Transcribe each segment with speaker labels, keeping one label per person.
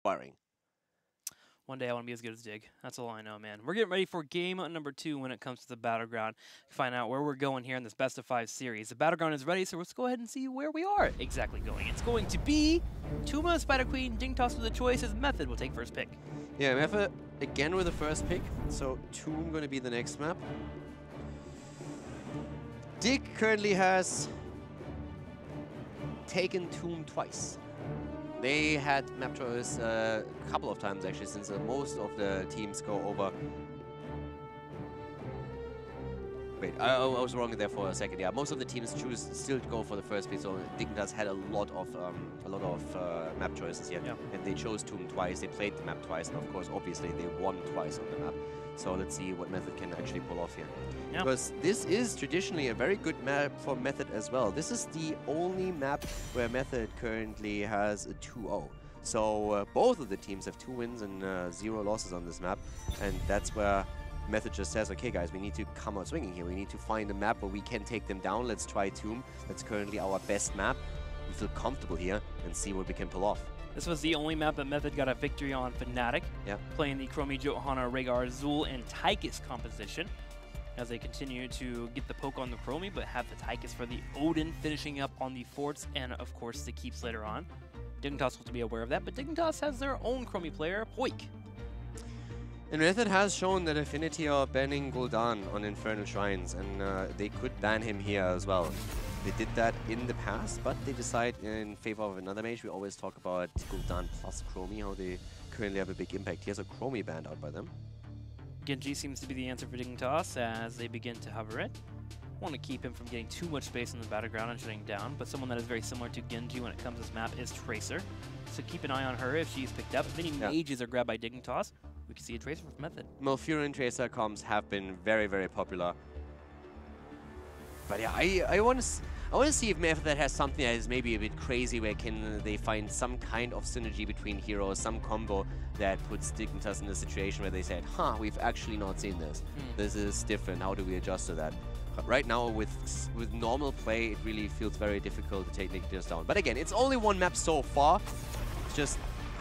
Speaker 1: Worrying.
Speaker 2: One day I want to be as good as Dig. That's all I know, man. We're getting ready for game number 2 when it comes to the Battleground. Find out where we're going here in this best of 5 series. The Battleground is ready, so let's go ahead and see where we are exactly going. It's going to be Tuma, Spider Queen, Dignitas with the choice as Method will take first pick.
Speaker 1: Yeah, Method again with the first pick. So Tomb going to be the next map. Dig currently has taken Tomb twice. They had map choice a couple of times actually, since most of the teams go over. Wait, I was wrong there for a second. Yeah, most of the teams choose still to go for the first pick. So Dignitas had a lot of map choices here, and they chose Tomb twice. They played the map twice, and of course, obviously, they won twice on the map. So let's see what Method can actually pull off here. Yeah. Because this is traditionally a very good map for Method as well. This is the only map where Method currently has a 2-0. So both of the teams have 2 wins and 0 losses on this map. And that's where Method just says, okay guys, we need to come out swinging here. We need to find a map where we can take them down. Let's try Tomb. That's currently our best map. We feel comfortable here and see what we can pull off.
Speaker 2: This was the only map that Method got a victory on Fnatic, playing the Chromie, Johanna, Rhaegar, Zul, and Tychus composition as they continue to get the poke on the Chromie, but have the Tychus for the Odin finishing up on the forts and, of course, the keeps later on. Dignitas will to be aware of that, but Dignitas has their own Chromie player, Poik.
Speaker 1: And Method has shown that affinity of banning Gul'dan on Infernal Shrines, and they could ban him here as well. They did that in the past, but they decide in favor of another mage. We always talk about Gul'dan plus Chromie, how they currently have a big impact. He has a Chromie banned out by them.
Speaker 2: Genji seems to be the answer for Dignitas as they begin to hover it. Want to keep him from getting too much space in the battleground and shutting down, but someone that is very similar to Genji when it comes to this map is Tracer. So keep an eye on her if she's picked up. If any mages are grabbed by Dignitas, we can see a Tracer with Method.
Speaker 1: Malfurion Tracer comms have been very, very popular. But yeah, I want to see if Method has something that is maybe a bit crazy, where can they find some kind of synergy between heroes, some combo that puts Dignitas in a situation where they said, huh, we've actually not seen this. This is different. How do we adjust to that? But right now, with normal play, it really feels very difficult to take Dignitas down. But again, it's only one map so far. It's just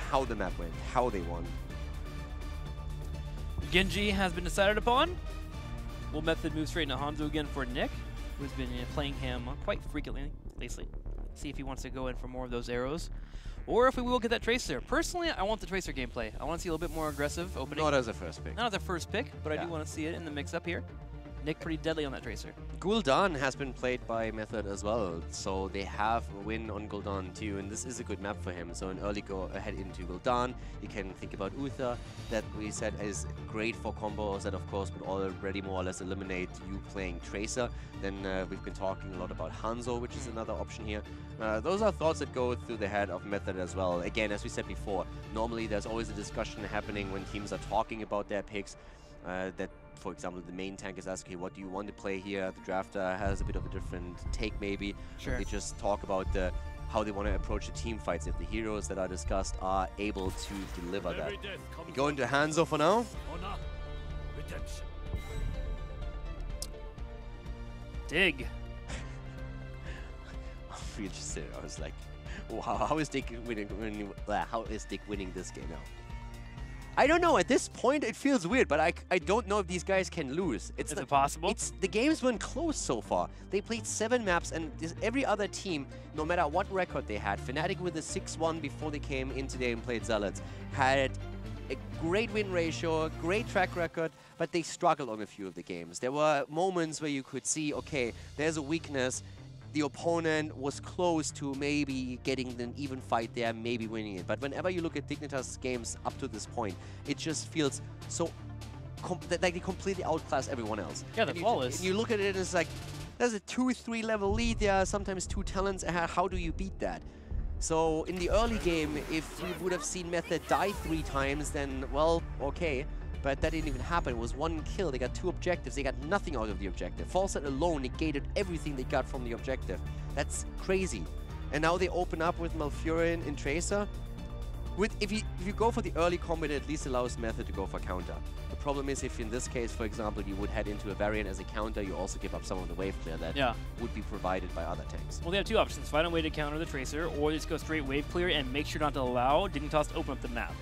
Speaker 1: how the map went, how they won.
Speaker 2: Genji has been decided upon. Will Method move straight into Hanzo again for Nick, who's been playing him quite frequently lately. See if he wants to go in for more of those arrows, or if we will get that Tracer. Personally, I want the Tracer gameplay. I want to see a little bit more aggressive opening.
Speaker 1: Not as a first pick.
Speaker 2: Not as a first pick, but I do want to see it in the mix-up here. Nick pretty deadly on that Tracer.
Speaker 1: Gul'dan has been played by Method as well, so they have a win on Gul'dan too, and this is a good map for him. So an early go ahead into Gul'dan. You can think about Uther, that we said is great for combos that of course would already more or less eliminate you playing Tracer. Then we've been talking a lot about Hanzo, which is another option here. Those are thoughts that go through the head of Method as well. Again, as we said before, normally there's always a discussion happening when teams are talking about their picks. That, for example, the main tank is asking, okay, what do you want to play here? The drafter has a bit of a different take, maybe.
Speaker 2: Sure.
Speaker 1: They just talk about how they want to approach the team fights. If the heroes that are discussed are able to deliver that. We go into Hanzo for now.
Speaker 2: Dig.
Speaker 1: I was like, wow, how is Dig winning? How is Dig winning this game now? I don't know. At this point, it feels weird, but I don't know if these guys can lose.
Speaker 2: Is it possible?
Speaker 1: The game's been close so far. They played 7 maps, and every other team, no matter what record they had, Fnatic with a 6-1 before they came in today and played Zealots, had a great win ratio, great track record, but they struggled on a few of the games. There were moments where you could see, okay, there's a weakness. The opponent was close to maybe getting an even fight there, maybe winning it. But whenever you look at Dignitas' games up to this point, it just feels so like they completely outclass everyone else.
Speaker 2: Yeah, they're flawless.
Speaker 1: And you look at it, it's like, there's a 2-3 level lead there, sometimes 2 talents ahead. How do you beat that? So in the early game, if we would have seen Method die 3 times, then, well, okay. But that didn't even happen. It was 1 kill. They got 2 objectives. They got nothing out of the objective. Falset alone negated everything they got from the objective. That's crazy. And now they open up with Malfurion and Tracer. If you go for the early combo, it at least allows Method to go for counter. The problem is if in this case, for example, you would head into a variant as a counter, you also give up some of the wave clear that would be provided by other tanks.
Speaker 2: Well, they have two options. Find a way to counter the Tracer, or just go straight wave clear and make sure not to allow Dignitas to open up the map.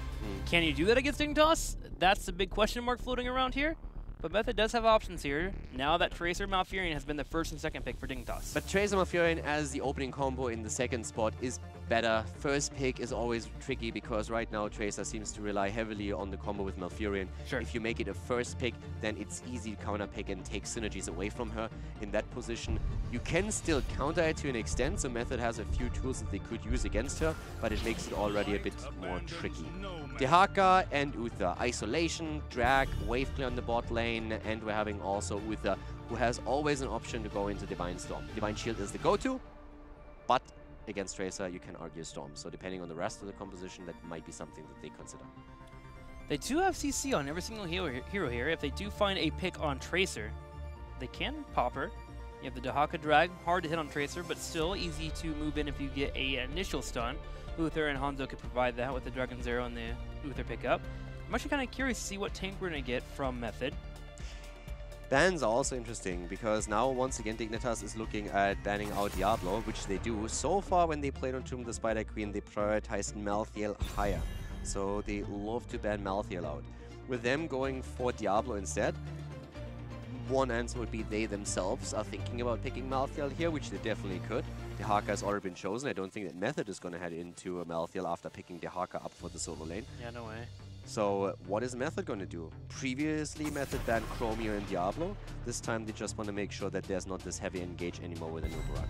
Speaker 2: Can you do that against Dignitas? That's the big question mark floating around here. But Method does have options here, now that Tracer Malfurion has been the first and second pick for Dignitas.
Speaker 1: But Tracer Malfurion as the opening combo in the second spot is better. First pick is always tricky because right now Tracer seems to rely heavily on the combo with Malfurion.
Speaker 2: Sure.
Speaker 1: If you make it a first pick, then it's easy to counter pick and take synergies away from her in that position. You can still counter it to an extent, so Method has a few tools that they could use against her, but it makes it already a bit more tricky. Dehaka and Uther. Isolation, drag, wave clear on the bot lane, and we're having also Uther, who has always an option to go into Divine Storm. Divine Shield is the go-to, but against Tracer, you can argue Storm. So depending on the rest of the composition, that might be something that they consider.
Speaker 2: They do have CC on every single hero here. If they do find a pick on Tracer, they can pop her. You have the Dehaka drag, hard to hit on Tracer, but still easy to move in if you get a initial stun. Uther and Hanzo could provide that with the Dragon Zero and the Uther pickup. I'm actually kind of curious to see what tank we're going to get from Method.
Speaker 1: Bans are also interesting because now once again Dignitas is looking at banning out Diablo, which they do. So far when they played on Tomb of the Spider Queen, they prioritized Malthael higher. So they love to ban Malthael out. With them going for Diablo instead, one answer would be they themselves are thinking about picking Malthael here, which they definitely could. Dehaka has already been chosen. I don't think that Method is going to head into a Malthael after picking Dehaka up for the solo lane.
Speaker 2: Yeah, no way.
Speaker 1: So what is Method going to do? Previously, Method banned Chromio and Diablo. This time, they just want to make sure that there's not this heavy engage anymore with Anubarak.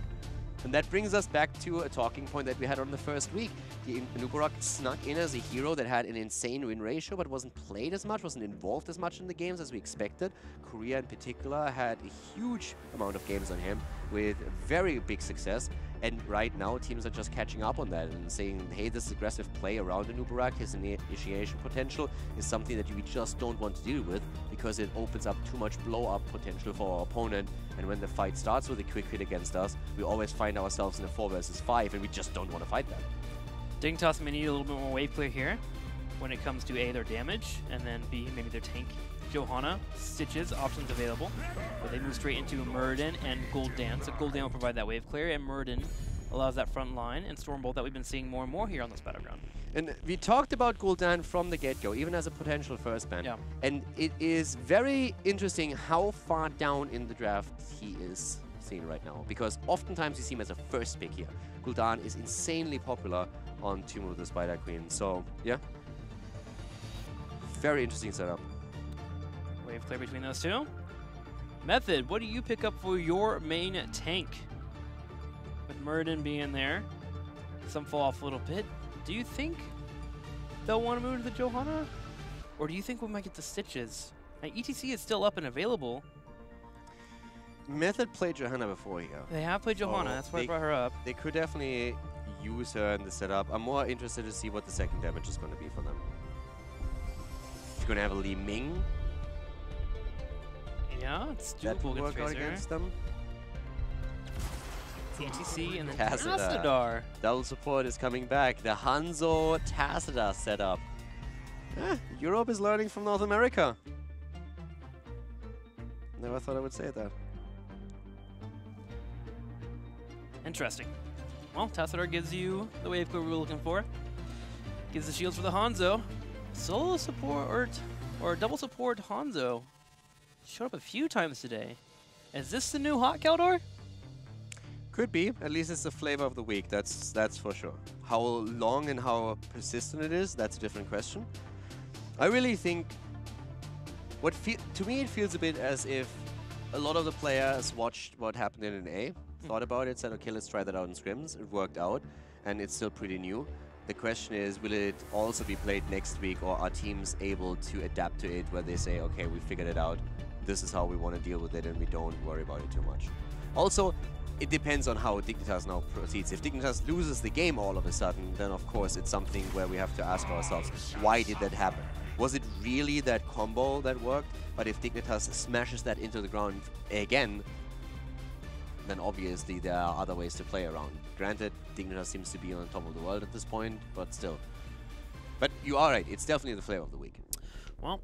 Speaker 1: And that brings us back to a talking point that we had on the first week. The Anubarak snuck in as a hero that had an insane win ratio, but wasn't played as much, wasn't involved as much in the games as we expected. Korea in particular had a huge amount of games on him with very big success. And right now, teams are just catching up on that and saying, hey, this aggressive play around Anubarak, his initiation potential is something that we just don't want to deal with because it opens up too much blow-up potential for our opponent. And when the fight starts with a quick hit against us, we always find ourselves in a 4 versus 5, and we just don't want to fight that.
Speaker 2: Dignitas may need a little bit more wave clear here when it comes to A, their damage, and then B, maybe their tank. Johanna, Stitches, options available, but they move straight into Muradin and Gul'dan. So Gul'dan will provide that wave clear, and Muradin allows that front line and Stormbolt that we've been seeing more and more here on this battleground.
Speaker 1: And we talked about Gul'dan from the get-go, even as a potential first ban.
Speaker 2: Yeah.
Speaker 1: And it is very interesting how far down in the draft he is seen right now, because oftentimes you see him as a first pick here. Gul'dan is insanely popular on Tomb of the Spider Queen, so yeah. Very interesting setup.
Speaker 2: Wave clear between those two. Method, what do you pick up for your main tank? With Muradin being there, some fall off a little bit. Do you think they'll want to move to the Johanna? Or do you think we might get the Stitches? Now, ETC is still up and available.
Speaker 1: Method played Johanna before here.
Speaker 2: They have played Johanna, that's why I brought her up.
Speaker 1: They could definitely use her in the setup. I'm more interested to see what the second damage is going to be for them. If you're going to have a Li Ming,
Speaker 2: yeah, it's doable
Speaker 1: that would work out against them.
Speaker 2: ETC and then
Speaker 1: Tassadar.
Speaker 2: Tassadar.
Speaker 1: Double support is coming back. The Hanzo Tassadar setup. Europe is learning from North America. Never thought I would say that.
Speaker 2: Interesting. Well, Tassadar gives you the wave clear we were looking for. Gives the shields for the Hanzo. Solo support or double support Hanzo showed up a few times today. Is this the new hot Kaldor?
Speaker 1: Could be. At least it's the flavor of the week. That's for sure. How long and how persistent it is, that's a different question. I really think to me it feels a bit as if a lot of the players watched what happened in an A, thought about it, said, okay, let's try that out in scrims. It worked out, and it's still pretty new. The question is, will it also be played next week, or are teams able to adapt to it where they say, okay, we figured it out, this is how we want to deal with it, and we don't worry about it too much. Also, it depends on how Dignitas now proceeds. If Dignitas loses the game all of a sudden, then of course it's something where we have to ask ourselves, why did that happen? Was it really that combo that worked? But if Dignitas smashes that into the ground again, then obviously there are other ways to play around. Granted, Dignitas seems to be on top of the world at this point, but still. But you are right, it's definitely the flavor of the week.
Speaker 2: Well,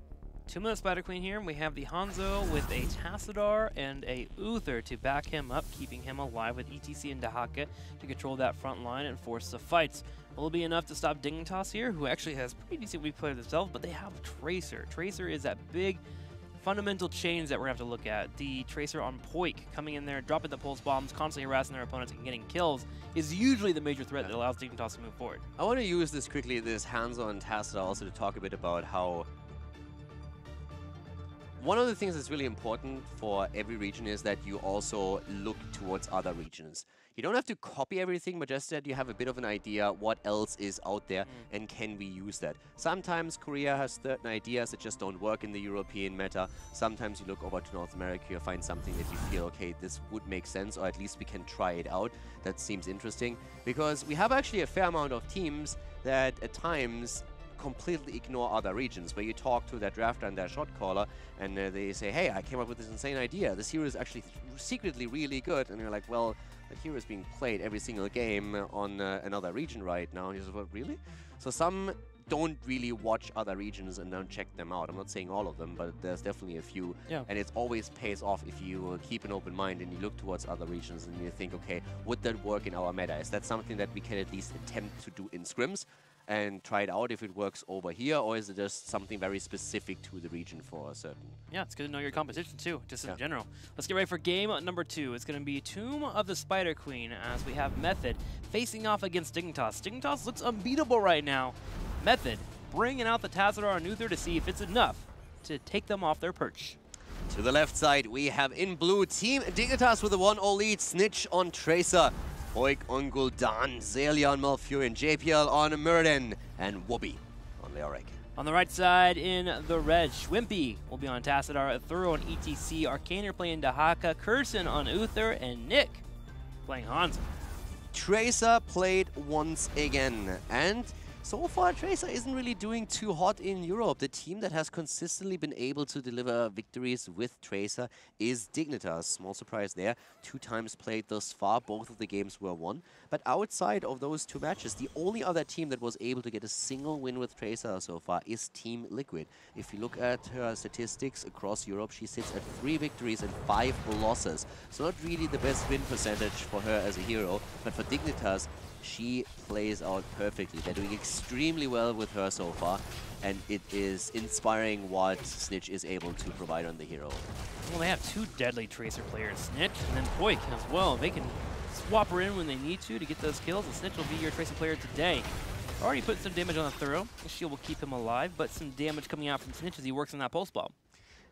Speaker 2: 2-minute Spider Queen here. We have the Hanzo with a Tassadar and a Uther to back him up, keeping him alive with ETC and Dahaka to control that front line and force the fights. Will it be enough to stop Dignitas here, who actually has pretty decent weak players themselves, but they have Tracer. Tracer is that big fundamental change that we're going to have to look at. The Tracer on Poik coming in there, dropping the pulse bombs, constantly harassing their opponents and getting kills is usually the major threat that allows Dignitas to move forward.
Speaker 1: I want to use this quickly, this Hanzo and Tassadar, also to talk a bit about how one of the things that's really important for every region is that you also look towards other regions. You don't have to copy everything, but just that you have a bit of an idea what else is out there and can we use that. Sometimes Korea has certain ideas that just don't work in the European meta. Sometimes you look over to North America, you find something that you feel, okay, this would make sense, or at least we can try it out. That seems interesting, because we have actually a fair amount of teams that at times completely ignore other regions, where you talk to their drafter and their shot caller and they say, hey, I came up with this insane idea. This hero is actually secretly really good. And you're like, well, that hero is being played every single game on another region right now. And you're like, well, really? So some don't really watch other regions and don't check them out. I'm not saying all of them, but there's definitely a few. Yeah. And it always pays off if you keep an open mind and you look towards other regions and you think, okay, would that work in our meta? Is that something that we can at least attempt to do in scrims and try it out if it works over here, or is it just something very specific to the region for a certain?
Speaker 2: Yeah, it's good to know your competition too, just in general. Let's get ready for game number 2. It's going to be Tomb of the Spider Queen as we have Method facing off against Dignitas. Dignitas looks unbeatable right now. Method bringing out the Tassadar and Uther to see if it's enough to take them off their perch.
Speaker 1: To the left side, we have in blue Team Dignitas with a 1-0 lead. Snitch on Tracer, Poik on Gul'dan, Zelia on Malfurion, JPL on Murden, and Whoopi on Leoric.
Speaker 2: On the right side in the red, Schwimpy will be on Tassadar, Thuro on ETC, Arcaner playing Dahaka, Curson on Uther, and Nick playing Hanzo.
Speaker 1: Tracer played once again, and so far Tracer isn't really doing too hot in Europe. The team that has consistently been able to deliver victories with Tracer is Dignitas. Small surprise there. 2 times played thus far. Both of the games were won. But outside of those 2 matches, the only other team that was able to get a single win with Tracer so far is Team Liquid. If you look at her statistics across Europe, she sits at 3 victories and 5 losses. So not really the best win percentage for her as a hero, but for Dignitas, she plays out perfectly. They're doing extremely well with her so far, and it is inspiring what Snitch is able to provide on the hero.
Speaker 2: Well, they have 2 deadly Tracer players, Snitch and then Poik as well. They can swap her in when they need to get those kills, and Snitch will be your Tracer player today. Already put some damage on the Thuro. The shield will keep him alive, but some damage coming out from Snitch as he works on that pulse bomb.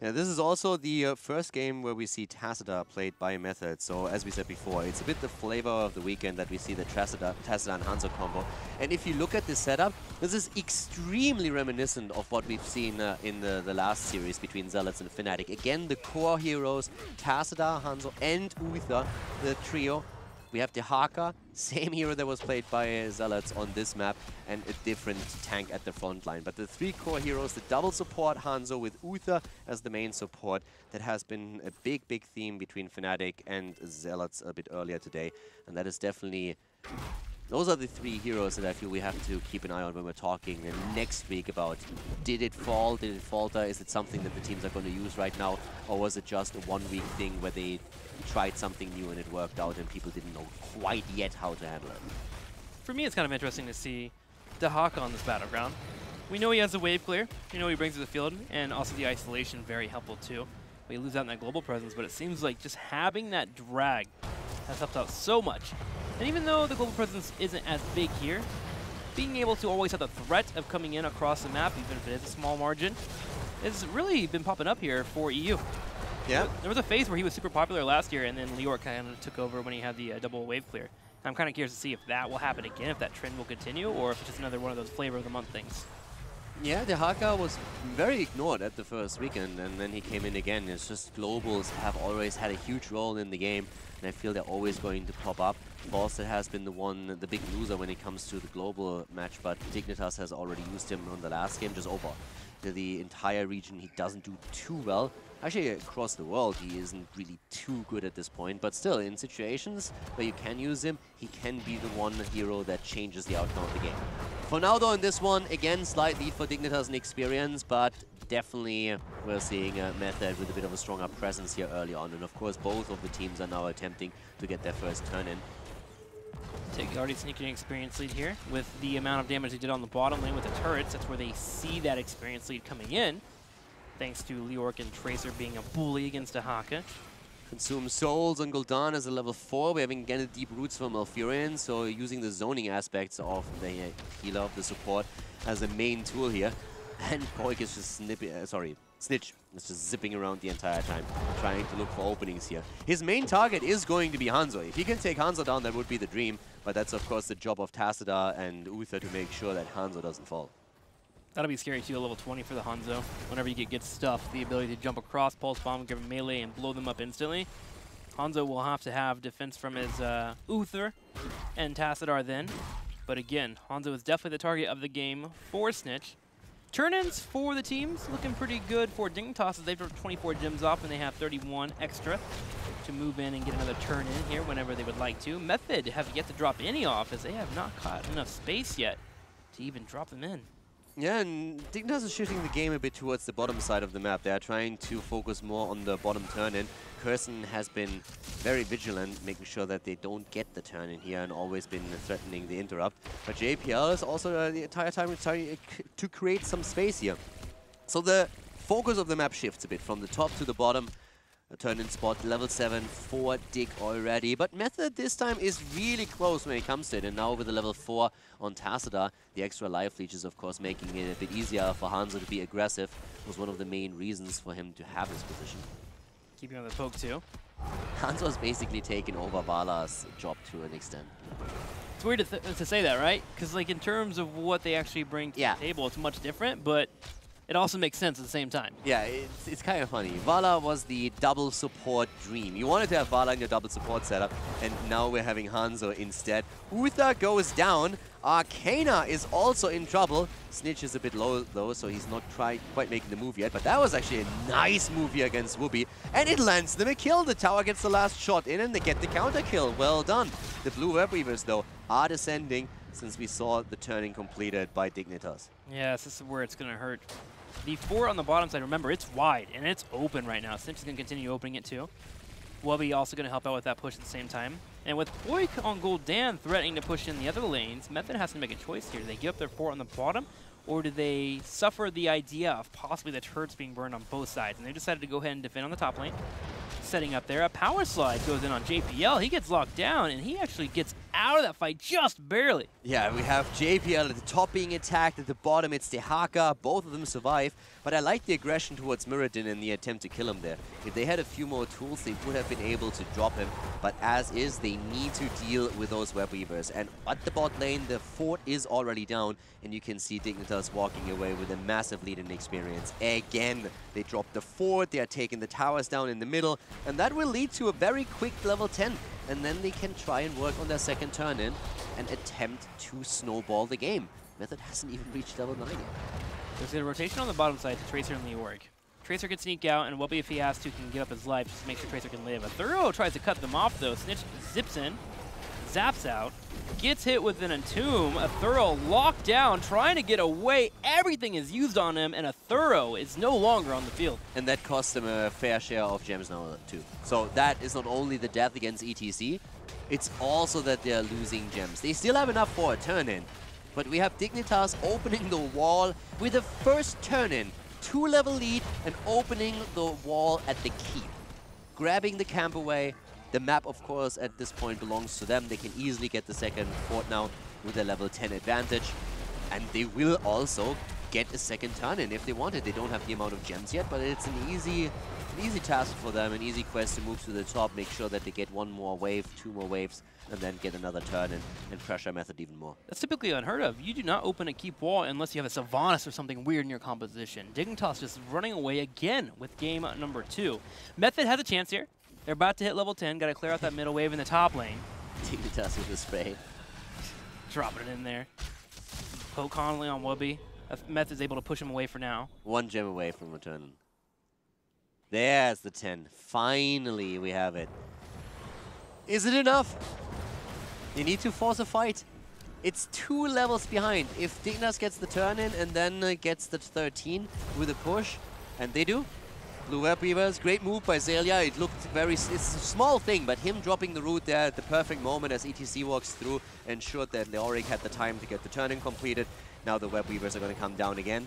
Speaker 1: Yeah, this is also the first game where we see Tassadar played by Method. So as we said before, it's a bit the flavor of the weekend that we see the Tassadar and Hanzo combo. And if you look at this setup, this is extremely reminiscent of what we've seen in the last series between Zealots and Fnatic. Again, the core heroes, Tassadar, Hanzo, and Uther, the trio. We have Dahaka, same hero that was played by Zealots on this map, and a different tank at the front line. But the 3 core heroes, the double support Hanzo with Uther as the main support, that has been a big, big theme between Fnatic and Zealots a bit earlier today. And that is definitely... Those are the 3 heroes that I feel we have to keep an eye on when we're talking next week about, did it fall, did it falter, is it something that the teams are going to use right now, or was it just a 1-week thing where they tried something new and it worked out and people didn't know quite yet how to handle it?
Speaker 2: For me, it's kind of interesting to see Dahaka on this battleground. We know he has a wave clear, we know he brings to the field, and also the isolation very helpful too. We lose out in that global presence, but it seems like just having that drag has helped out so much. And even though the global presence isn't as big here, being able to always have the threat of coming in across the map, even if it is a small margin, has really been popping up here for EU.
Speaker 1: Yeah.
Speaker 2: There was a phase where he was super popular last year, and then Leoric kind of took over when he had the double wave clear. I'm kind of curious to see if that will happen again, if that trend will continue, or if it's just another one of those flavor of the month things.
Speaker 1: Yeah, Dahaka was very ignored at the first weekend, and then he came in again. It's just globals have always had a huge role in the game, and I feel they're always going to pop up. Boston has been the big loser when it comes to the global match, but Dignitas has already used him on the last game, just over the entire region. He doesn't do too well. Actually, across the world, he isn't really too good at this point, but still, in situations where you can use him, he can be the one hero that changes the outcome of the game. For now, though, in this one, again, slight lead for Dignitas and experience, but definitely we're seeing a Method with a bit of a stronger presence here early on. And of course, both of the teams are now attempting to get their first turn in.
Speaker 2: Take already sneaking experience lead here with the amount of damage they did on the bottom lane with the turrets. That's where they see that experience lead coming in, thanks to Leorc and Tracer being a bully against Ahaka.
Speaker 1: Consume Souls on Gul'dan as a level 4. We're having again deep roots from Malfurion, so using the zoning aspects of the healer, of the support, as a main tool here. And Koik is just Snitch is just zipping around the entire time, trying to look for openings here. His main target is going to be Hanzo. If he can take Hanzo down, that would be the dream. But that's, of course, the job of Tassadar and Uther to make sure that Hanzo doesn't fall.
Speaker 2: That'll be scary too, a level 20 for the Hanzo. Whenever you get good stuff, the ability to jump across, pulse bomb, give him melee, and blow them up instantly. Hanzo will have to have defense from his Uther and Tassadar then. But again, Hanzo is definitely the target of the game for Snitch. Turn-ins for the teams looking pretty good for Dignitas as they've dropped 24 gems off and they have 31 extra to move in and get another turn in here whenever they would like to. Method have yet to drop any off as they have not caught enough space yet to even drop them in.
Speaker 1: Yeah, and Dignitas is shifting the game a bit towards the bottom side of the map. They are trying to focus more on the bottom turn-in. Curson has been very vigilant, making sure that they don't get the turn-in here and always been threatening the interrupt. But JPL is also the entire time trying to create some space here. So the focus of the map shifts a bit from the top to the bottom. A turn-in spot, level 7 for Dig already. But Method this time is really close when it comes to it. And now with the level 4 on Tassadar, the extra life leech is of course making it a bit easier for Hanzo to be aggressive. Was one of the main reasons for him to have his position.
Speaker 2: Keeping on the poke too.
Speaker 1: Hanzo has basically taken over Vala's job to an extent.
Speaker 2: It's weird to say that, right? Because like in terms of what they actually bring to the table, it's much different, but it also makes sense at the same time.
Speaker 1: Yeah, it's kind of funny. Vala was the double support dream. You wanted to have Vala in your double support setup, and now we're having Hanzo instead. Uther goes down. Arcana is also in trouble. Snitch is a bit low though, so he's not quite making the move yet. But that was actually a nice move here against Whoopi. And it lands them a kill. The tower gets the last shot in, and they get the counter kill. Well done. The blue Web Weavers, though, are descending since we saw the turning completed by Dignitas.
Speaker 2: Yes, this is where it's going to hurt. The 4 on the bottom side, remember, it's wide, and it's open right now. Snitch is going to continue opening it, too. Wubby also going to help out with that push at the same time. And with Poik on Gul'dan threatening to push in the other lanes, Method has to make a choice here. Do they give up their 4 on the bottom, or do they suffer the idea of possibly the turrets being burned on both sides? And they decided to go ahead and defend on the top lane. Setting up there, a power slide goes in on JPL. He gets locked down, and he actually gets out of that fight just barely.
Speaker 1: Yeah, we have JPL at the top being attacked, at the bottom it's Dehaka. Both of them survive, but I like the aggression towards Mirrodin in the attempt to kill him there. If they had a few more tools, they would have been able to drop him, but as is, they need to deal with those Web Weavers. And at the bot lane, the fort is already down, and you can see Dignitas walking away with a massive lead in experience. Again, they drop the fort, they are taking the towers down in the middle, and that will lead to a very quick level 10. And then they can try and work on their second turn in and attempt to snowball the game. Method hasn't even reached level 9 yet.
Speaker 2: There's a rotation on the bottom side to Tracer and Leorc. Tracer can sneak out, and Wubby, if he has to, can give up his life just to make sure Tracer can live. A Thorough tries to cut them off, though. Snitch zips in, zaps out, gets hit with an Entomb. A Thorough locked down, trying to get away. Everything is used on him, and a Thorough is no longer on the field.
Speaker 1: And that costs them a fair share of gems now, too. So that is not only the death against ETC, it's also that they're losing gems. They still have enough for a turn-in, but we have Dignitas opening the wall with a first turn-in. 2-level lead and opening the wall at the keep. Grabbing the camp away. The map, of course, at this point belongs to them. They can easily get the second fort now with a level 10 advantage. And they will also get a second turn-in if they want it. They don't have the amount of gems yet, but it's an easy task for them, an easy quest to move to the top, make sure that they get 1 more wave, 2 more waves, and then get another turn-in and pressure Method even more.
Speaker 2: That's typically unheard of. You do not open a keep wall unless you have a Sylvanas or something weird in your composition. Dignitas just running away again with game number 2. Method has a chance here. They're about to hit level 10. Got to clear out that middle wave in the top lane.
Speaker 1: Dignitas with the spray.
Speaker 2: Dropping it in there. Poke Connolly on Wubby. Method's able to push him away for now.
Speaker 1: 1 gem away from returning. There's the 10. Finally, we have it. Is it enough? They need to force a fight. It's 2 levels behind. If Dignitas gets the turn in and then gets the 13 with a push, and they do, Blue Web Weavers, great move by Zelia. It looked very, it's a small thing, but him dropping the root there at the perfect moment as ETC walks through ensured that Leoric had the time to get the turn in completed. Now the Web Weavers are going to come down again.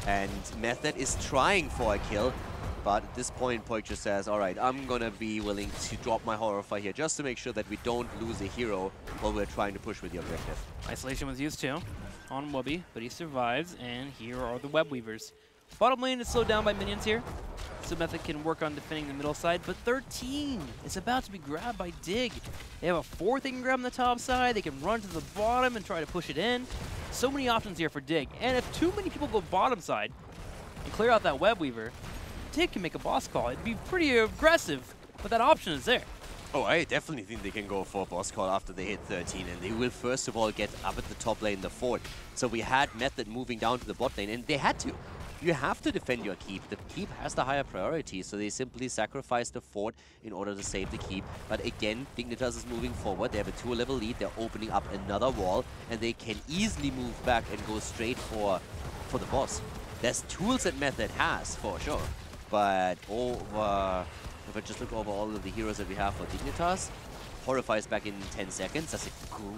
Speaker 1: And Method is trying for a kill, but at this point, Poik just says, all right, I'm going to be willing to drop my Horrify here just to make sure that we don't lose a hero while we're trying to push with the objective.
Speaker 2: Isolation was used too on Wubby, but he survives, and here are the Web Weavers. Bottom lane is slowed down by minions here, so Method can work on defending the middle side, but 13 is about to be grabbed by Dig. They have a 4th they can grab on the top side, they can run to the bottom and try to push it in. So many options here for Dig, and if too many people go bottom side and clear out that Web Weaver, Dig can make a boss call. It'd be pretty aggressive, but that option is there.
Speaker 1: Oh, I definitely think they can go for a boss call after they hit 13, and they will first of all get up at the top lane, the fort. So we had Method moving down to the bot lane, and they had to. You have to defend your keep. The keep has the higher priority, so they simply sacrifice the fort in order to save the keep. But again, Dignitas is moving forward. They have a 2-level lead. They're opening up another wall, and they can easily move back and go straight for the boss. There's tools that Method has, for sure. But if I just look over all of the heroes that we have for Dignitas, Horrify is back in 10 seconds. That's a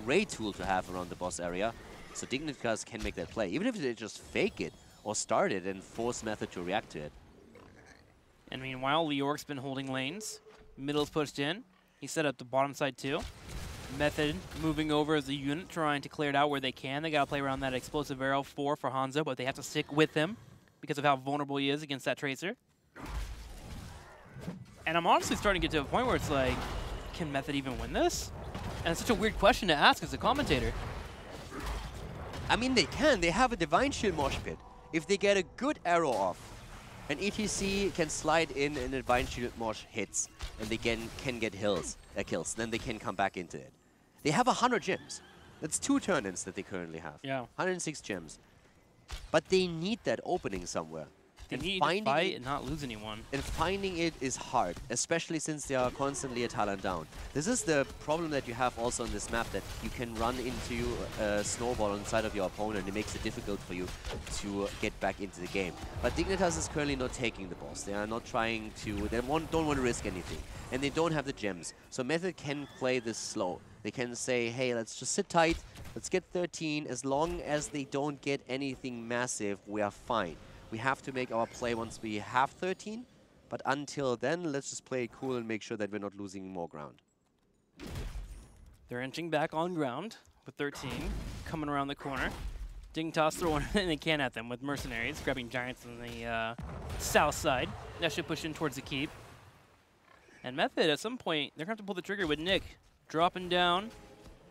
Speaker 1: great tool to have around the boss area. So Dignitas can make that play, even if they just fake it or start it and force Method to react to it.
Speaker 2: And meanwhile, Leoric's been holding lanes. Middle's pushed in. He set up the bottom side too. Method moving over as a unit, trying to clear it out where they can. They got to play around that explosive arrow for Hanzo, but they have to stick with him because of how vulnerable he is against that Tracer. And I'm honestly starting to get to a point where it's like, can Method even win this? And it's such a weird question to ask as a commentator.
Speaker 1: I mean, they can. They have a Divine Shield mosh pit. If they get a good arrow off, and ETC can slide in and Divine Shield mosh hits, and they can get kills, then they can come back into it. They have 100 gems. That's 2 turn-ins that they currently have.
Speaker 2: Yeah.
Speaker 1: 106 gems. But they need that opening somewhere.
Speaker 2: They need to fight and not lose anyone. And
Speaker 1: finding it is hard, especially since they are constantly a talent down. This is the problem that you have also on this map, that you can run into a snowball on the side of your opponent. It makes it difficult for you to get back into the game. But Dignitas is currently not taking the boss. They are not trying to, they don't want to risk anything. And they don't have the gems. So Method can play this slow. They can say, hey, let's just sit tight. Let's get 13. As long as they don't get anything massive, we are fine. We have to make our play once we have 13, but until then, let's just play it cool and make sure that we're not losing more ground.
Speaker 2: They're inching back on ground with 13, coming around the corner. Dignitas throwing anything they can at them with Mercenaries, grabbing Giants on the south side. That should push in towards the keep. And Method, at some point, they're going to have to pull the trigger with Nick, dropping down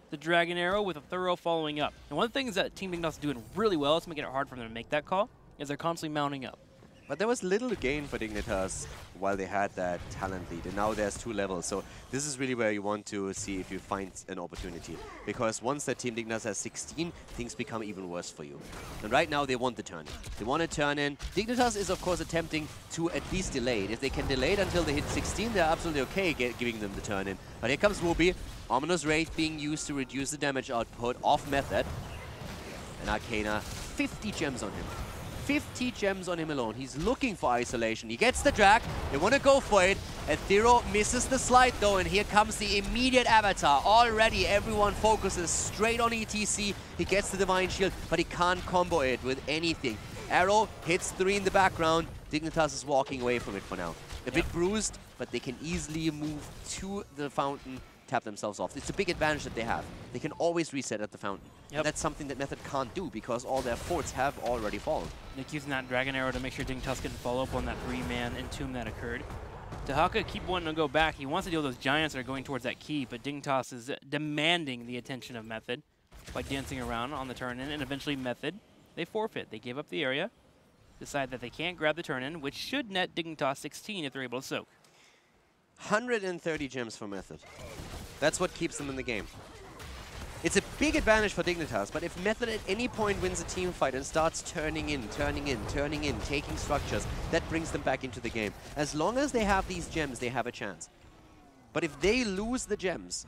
Speaker 2: the Dragon Arrow with a thorough following up. And one of the things that Team Dignitas is doing really well is making it hard for them to make that call, is they're constantly mounting up.
Speaker 1: But there was little gain for Dignitas while they had that talent lead, and now there's 2 levels. So this is really where you want to see if you find an opportunity. Because once that Team Dignitas has 16, things become even worse for you. And right now they want the turn in. They want to turn in. Dignitas is of course attempting to at least delay it. If they can delay it until they hit 16, they're absolutely okay giving them the turn in. But here comes Ruby. Ominous Wraith being used to reduce the damage output of Method. And Arcana, 50 gems on him. 50 gems on him alone. He's looking for isolation. He gets the drag. They want to go for it. Ethereal misses the slide though, and here comes the immediate avatar. Already everyone focuses straight on ETC. He gets the Divine Shield, but he can't combo it with anything. Arrow hits 3 in the background. Dignitas is walking away from it for now. A bit bruised, but they can easily move to the fountain, tap themselves off. It's a big advantage that they have. They can always reset at the fountain. Yep. That's something that Method can't do because all their forts have already fallen.
Speaker 2: Nick using that Dragon Arrow to make sure Dignitas can follow up on that 3-man entomb that occurred. Dahaka keep wanting to go back. He wants to deal with those Giants that are going towards that key, but Dignitas is demanding the attention of Method by dancing around on the turn-in, and eventually Method, they forfeit. They give up the area, decide that they can't grab the turn-in, which should net Dignitas 16 if they're able to soak.
Speaker 1: 130 gems for Method. That's what keeps them in the game. It's a big advantage for Dignitas, but if Method at any point wins a team fight and starts turning in, taking structures, that brings them back into the game. As long as they have these gems, they have a chance. But if they lose the gems,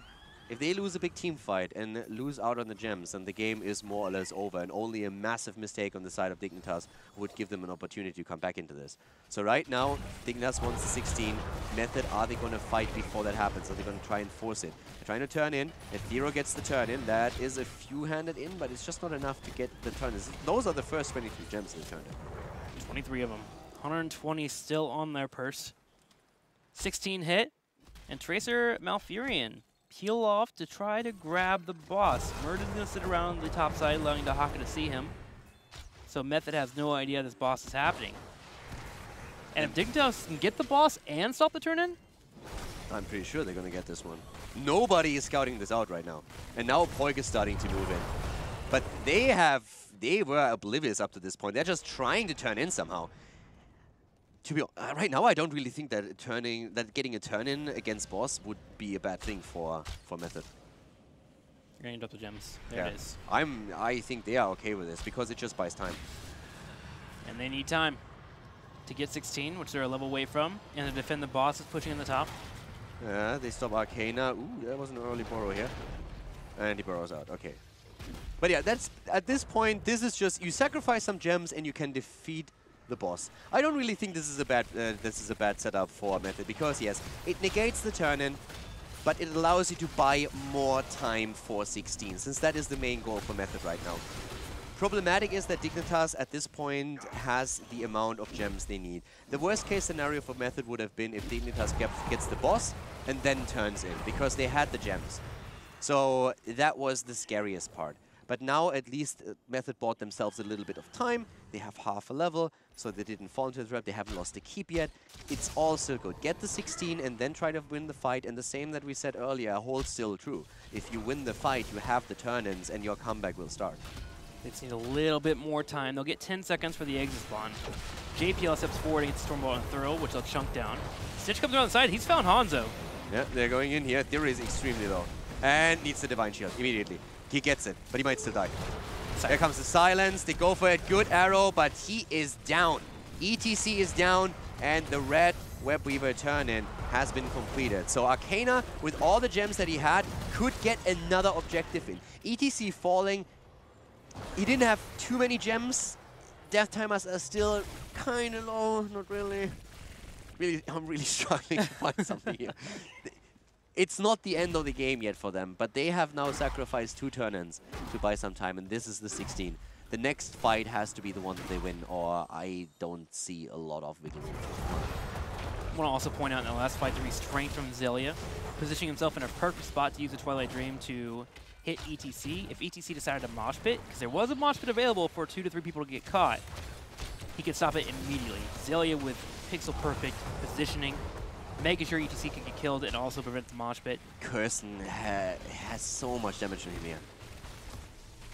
Speaker 1: If they lose a big team fight and lose out on the gems, then the game is more or less over, and only a massive mistake on the side of Dignitas would give them an opportunity to come back into this. So right now, Dignitas wants the 16. Method, are they going to fight before that happens? Are they going to try and force it? They're trying to turn in. Ethereal gets the turn in. That is a few-handed in, but it's just not enough to get the turn. Those are the first 22 gems they turned in.
Speaker 2: 23 of them. 120 still on their purse. 16 hit. And Tracer Malfurion peel off to try to grab the boss. Murder's going to sit around the top side, allowing Dahaka to see him. So Method has no idea this boss is happening. And if Dignitas can get the boss and stop the turn-in?
Speaker 1: I'm pretty sure they're going to get this one. Nobody is scouting this out right now. And now Poik is starting to move in. But they were oblivious up to this point. They're just trying to turn in somehow. To be right now, I don't really think that getting a turn-in against boss would be a bad thing for Method.
Speaker 2: You're going to drop the gems. There it is.
Speaker 1: I think they are okay with this because it just buys time.
Speaker 2: And they need time to get 16, which they're a level away from, and to defend the boss is pushing in the top.
Speaker 1: Yeah, they stop Arcana. Ooh, that was an early borrow here. And he borrows out. Okay. But yeah, that's at this point, this is just you sacrifice some gems and you can defeat the boss. I don't really think this is a bad setup for Method because yes, it negates the turn-in, but it allows you to buy more time for 16, since that is the main goal for Method right now. Problematic is that Dignitas at this point has the amount of gems they need. The worst case scenario for Method would have been if Dignitas gets the boss and then turns in, because they had the gems. So that was the scariest part. But now at least Method bought themselves a little bit of time. They have half a level, so they didn't fall into the trap. They haven't lost the keep yet. It's all still good. Get the 16 and then try to win the fight. And the same that we said earlier holds still true. If you win the fight, you have the turn-ins and your comeback will start.
Speaker 2: They just need a little bit more time. They'll get 10 seconds for the exit spawn. JPL steps forward against Stormbolt and Thurl, which they'll chunk down. Stitch comes around the side. He's found Hanzo.
Speaker 1: Yeah, they're going in here. Theory is extremely low. And needs the Divine Shield immediately. He gets it, but he might still die. Here comes the silence. They go for it. Good arrow, but he is down. ETC is down, and the red Web Weaver turn-in has been completed. So Arcana, with all the gems that he had, could get another objective in. ETC falling. He didn't have too many gems. Death timers are still kind of low. Not really. I'm really struggling to find something here. It's not the end of the game yet for them, but they have now sacrificed 2 turn-ins to buy some time, and this is the 16. The next fight has to be the one that they win, or I don't see a lot of wiggle room.
Speaker 2: I want to also point out in the last fight the restraint from Zelia, positioning himself in a perfect spot to use the Twilight Dream to hit ETC. If ETC decided to mosh pit, because there was a mosh pit available for 2 to 3 people to get caught, he could stop it immediately. Zelia with pixel-perfect positioning, making sure ETC can get killed and also prevent the mosh pit.
Speaker 1: Kirsten has so much damage on him here.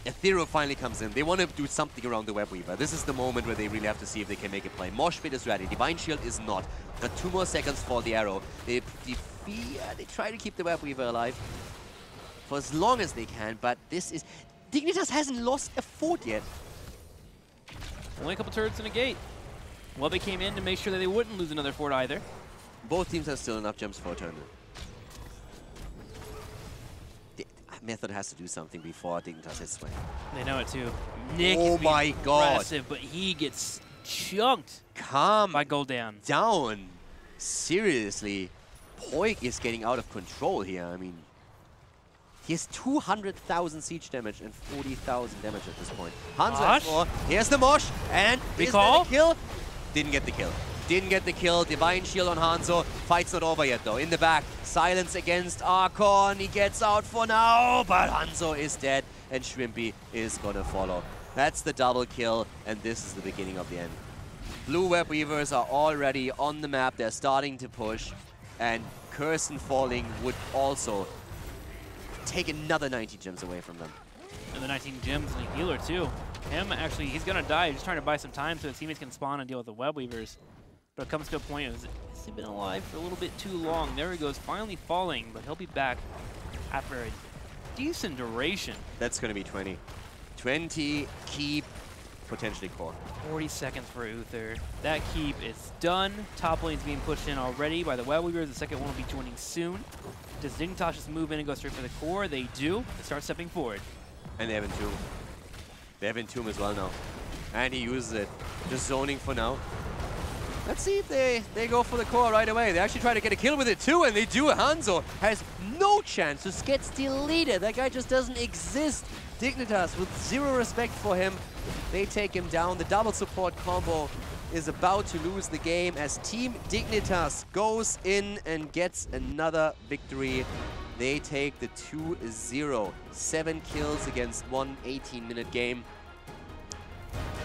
Speaker 1: Ethereal finally comes in. They want to do something around the Web Weaver. This is the moment where they really have to see if they can make a play. Mosh pit is ready. Divine Shield is not. Got 2 more seconds for the arrow. They try to keep the Web Weaver alive for as long as they can, but this is... Dignitas hasn't lost a fort yet.
Speaker 2: Only a couple turrets in a gate. Well, they came in to make sure that they wouldn't lose another fort either.
Speaker 1: Both teams have still enough gems for a turn. Method has to do something before Dignitas hits swing.
Speaker 2: They know it too. Nick
Speaker 1: oh my god.
Speaker 2: But he gets chunked
Speaker 1: Calm
Speaker 2: by Gul'dan.
Speaker 1: Down. Seriously. Poik is getting out of control here. I mean, he has 200,000 siege damage and 40,000 damage at this point. Hanzo, here's the mosh, and is that a kill? Didn't get the kill. Didn't get the kill. Divine Shield on Hanzo. Fight's not over yet, though. In the back, silence against Archon. He gets out for now, but Hanzo is dead, and Shrimpy is gonna follow. That's the double kill, and this is the beginning of the end. Blue Web Weavers are already on the map. They're starting to push, and Kirsten falling would also take another 90 gems away from them.
Speaker 2: And the 19 gems and a healer, too. Him, actually, he's gonna die. He's just trying to buy some time so his teammates can spawn and deal with the Web Weavers. But it comes to a point, has he been alive for a little bit too long? There he goes, finally falling, but he'll be back after a decent duration.
Speaker 1: That's going to be 20. 20 keep potentially core.
Speaker 2: 40 seconds for Uther. That keep is done. Top lane's being pushed in already by the Wild Weavers. The second one will be joining soon. Does Dignitas just move in and go straight for the core? They do. They start stepping forward.
Speaker 1: And they have Entomb. They have Entomb as well now. And he uses it. Just zoning for now. Let's see if they go for the core right away. They actually try to get a kill with it too, and they do. Hanzo has no chance. Just gets deleted. That guy just doesn't exist. Dignitas with zero respect for him. They take him down. The double support combo is about to lose the game as Team Dignitas goes in and gets another victory. They take the 2-0. 7 kills against 1 18-minute game.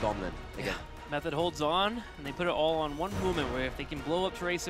Speaker 1: Dominant again.
Speaker 2: Method holds on, and they put it all on one movement where if they can blow up Tracer